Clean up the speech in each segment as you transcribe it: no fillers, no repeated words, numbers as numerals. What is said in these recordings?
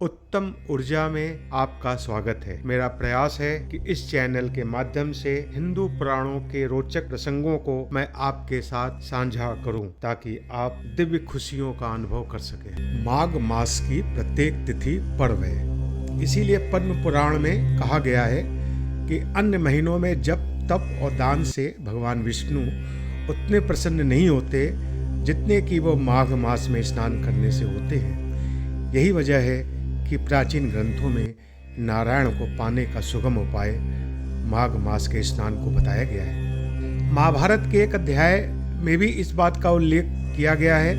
उत्तम ऊर्जा में आपका स्वागत है। मेरा प्रयास है कि इस चैनल के माध्यम से हिंदू पुराणों के रोचक प्रसंगों को मैं आपके साथ साझा करूं ताकि आप दिव्य खुशियों का अनुभव कर सकें। माघ मास की प्रत्येक तिथि पर्व है, इसीलिए पद्म पुराण में कहा गया है कि अन्य महीनों में जप तप और दान से भगवान विष्णु उतने प्रसन्न नहीं होते जितने कि वो माघ मास में स्नान करने से होते हैं। यही वजह है कि प्राचीन ग्रंथों में नारायण को पाने का सुगम उपाय माघ मास के स्नान को बताया गया है। महाभारत के एक अध्याय में भी इस बात का उल्लेख किया गया है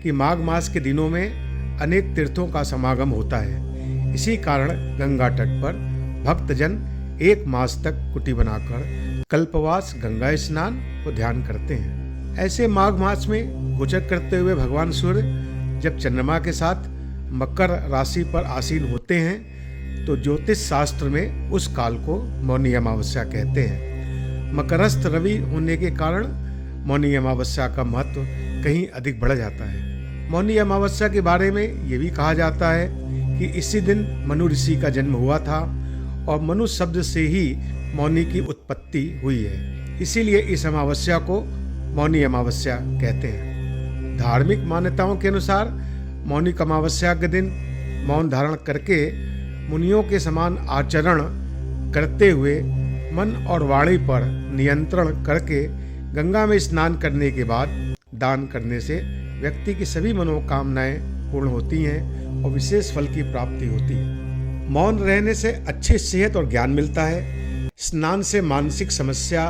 कि माघ मास के दिनों में अनेक तीर्थों का समागम होता है। इसी कारण गंगा तट पर भक्तजन एक मास तक कुटी बनाकर कल्पवास गंगा स्नान को ध्यान करते हैं। ऐसे माघ मास में गोचर करते हुए भगवान सूर्य जब चंद्रमा के साथ मकर राशि पर आसीन होते हैं तो ज्योतिष शास्त्र में उस काल को मौनी अमावस्या कहते हैं। मकरस्थ रवि होने के कारण मौनी अमावस्या का महत्व कहीं अधिक बढ़ जाता है। मौनी अमावस्या के बारे में ये भी कहा जाता है कि इसी दिन मनु ऋषि का जन्म हुआ था और मनु शब्द से ही मौनी की उत्पत्ति हुई है। इसीलिए इस अमावस्या को मौनी अमावस्या कहते हैं। धार्मिक मान्यताओं के अनुसार मौनी अमावस्या के दिन मौन धारण करके मुनियों के समान आचरण करते हुए मन और वाणी पर नियंत्रण करके गंगा में स्नान करने के बाद दान करने से व्यक्ति की सभी मनोकामनाएं पूर्ण होती हैं और विशेष फल की प्राप्ति होती है। मौन रहने से अच्छी सेहत और ज्ञान मिलता है। स्नान से मानसिक समस्या,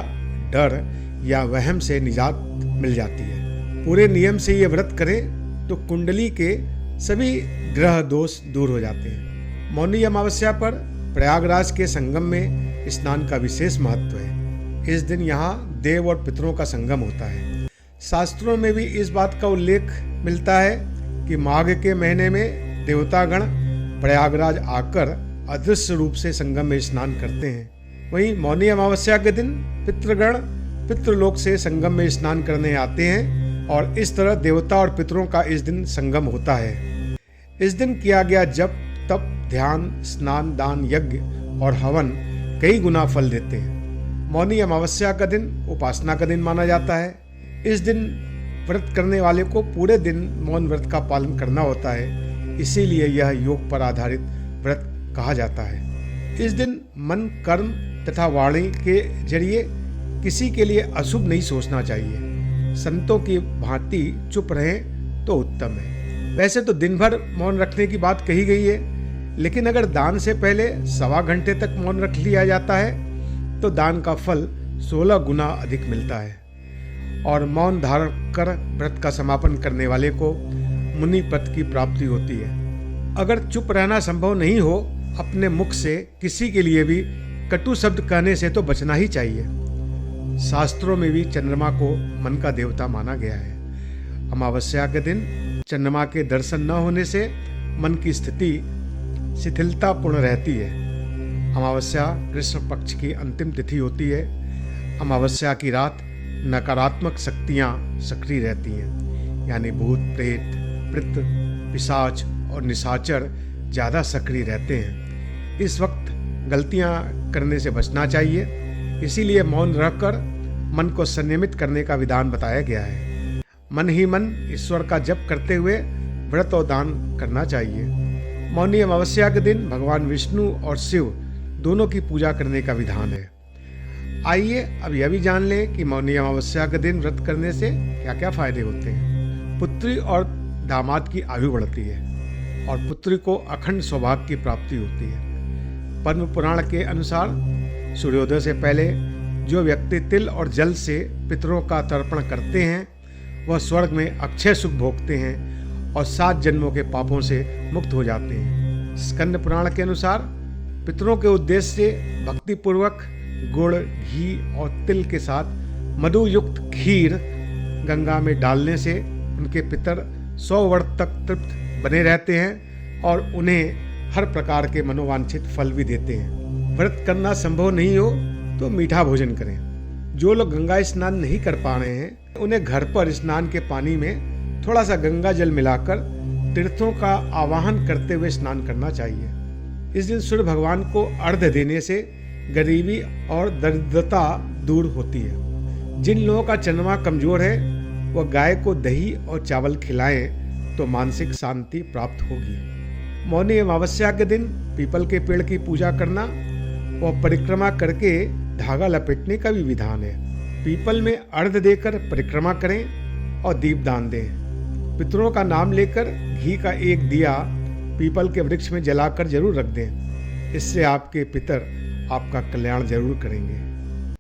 डर या वहम से निजात मिल जाती है। पूरे नियम से ये व्रत करें तो कुंडली के सभी ग्रह दोष दूर हो जाते हैं। मौनी अमावस्या पर प्रयागराज के संगम में स्नान का विशेष महत्व है। इस दिन यहाँ देव और पितरों का संगम होता है। शास्त्रों में भी इस बात का उल्लेख मिलता है कि माघ के महीने में देवतागण प्रयागराज आकर अदृश्य रूप से संगम में स्नान करते हैं। वहीं मौनी अमावस्या के दिन पितृगण पितृलोक से संगम में स्नान करने आते हैं और इस तरह देवता और पितरों का इस दिन संगम होता है। इस दिन किया गया जप तप ध्यान स्नान दान यज्ञ और हवन कई गुना फल देते हैं। मौनी अमावस्या का दिन उपासना का दिन माना जाता है। इस दिन व्रत करने वाले को पूरे दिन मौन व्रत का पालन करना होता है, इसीलिए यह योग पर आधारित व्रत कहा जाता है। इस दिन मन कर्म तथा वाणी के जरिए किसी के लिए अशुभ नहीं सोचना चाहिए। संतों की भांति चुप रहें तो उत्तम है। वैसे तो दिन भर मौन रखने की बात कही गई है, लेकिन अगर दान से पहले 1.25 घंटे तक मौन रख लिया जाता है तो दान का फल 16 गुना अधिक मिलता है और मौन धारण कर व्रत का समापन करने वाले को मुनि पद की प्राप्ति होती है। अगर चुप रहना संभव नहीं हो, अपने मुख से किसी के लिए भी कटु शब्द कहने से तो बचना ही चाहिए। शास्त्रों में भी चंद्रमा को मन का देवता माना गया है। अमावस्या के दिन चंद्रमा के दर्शन न होने से मन की स्थिति शिथिलतापूर्ण रहती है। अमावस्या कृष्ण पक्ष की अंतिम तिथि होती है। अमावस्या की रात नकारात्मक शक्तियाँ सक्रिय रहती हैं, यानी भूत प्रेत पितृ पिशाच और निशाचर ज़्यादा सक्रिय रहते हैं। इस वक्त गलतियाँ करने से बचना चाहिए, इसीलिए मौन रहकर मन को संयमित करने का विधान बताया गया है। मन ही मन ईश्वर का जप करते हुए व्रत और दान करना चाहिए। मौनी अमावस्या के दिन भगवान विष्णु और शिव दोनों की पूजा करने का विधान है। आइए अब यह भी जान लें कि मौनी अमावस्या के दिन व्रत करने से क्या क्या फायदे होते हैं। पुत्री और दामाद की आयु बढ़ती है और पुत्री को अखंड सौभाग्य की प्राप्ति होती है। पद्म पुराण के अनुसार सूर्योदय से पहले जो व्यक्ति तिल और जल से पितरों का तर्पण करते हैं वह स्वर्ग में अक्षय सुख भोगते हैं और 7 जन्मों के पापों से मुक्त हो जाते हैं। स्कंद पुराण के अनुसार पितरों के उद्देश्य से भक्तिपूर्वक गुड़ घी और तिल के साथ मधु युक्त खीर गंगा में डालने से उनके पितर 100 वर्ष तक तृप्त बने रहते हैं और उन्हें हर प्रकार के मनोवांछित फल भी देते हैं। व्रत करना संभव नहीं हो तो मीठा भोजन करें। जो लोग गंगा स्नान नहीं कर पा रहे हैं उन्हें घर पर स्नान के पानी में थोड़ा सा गंगा जल मिलाकर तीर्थों का आवाहन करते हुए स्नान करना चाहिए। इस दिन सूर्य भगवान को अर्घ्य देने से गरीबी और दरिद्रता दूर होती है। जिन लोगों का चंद्रमा कमजोर है वह गाय को दही और चावल खिलाएं तो मानसिक शांति प्राप्त होगी। मौनी अमावस्या के दिन पीपल के पेड़ की पूजा करना और परिक्रमा करके धागा लपेटने का भी विधान है। पीपल में अर्घ्य देकर परिक्रमा करें और दीपदान दें। पितरों का नाम लेकर घी का एक दिया पीपल के वृक्ष में जलाकर जरूर रख दें। इससे आपके पितर आपका कल्याण जरूर करेंगे।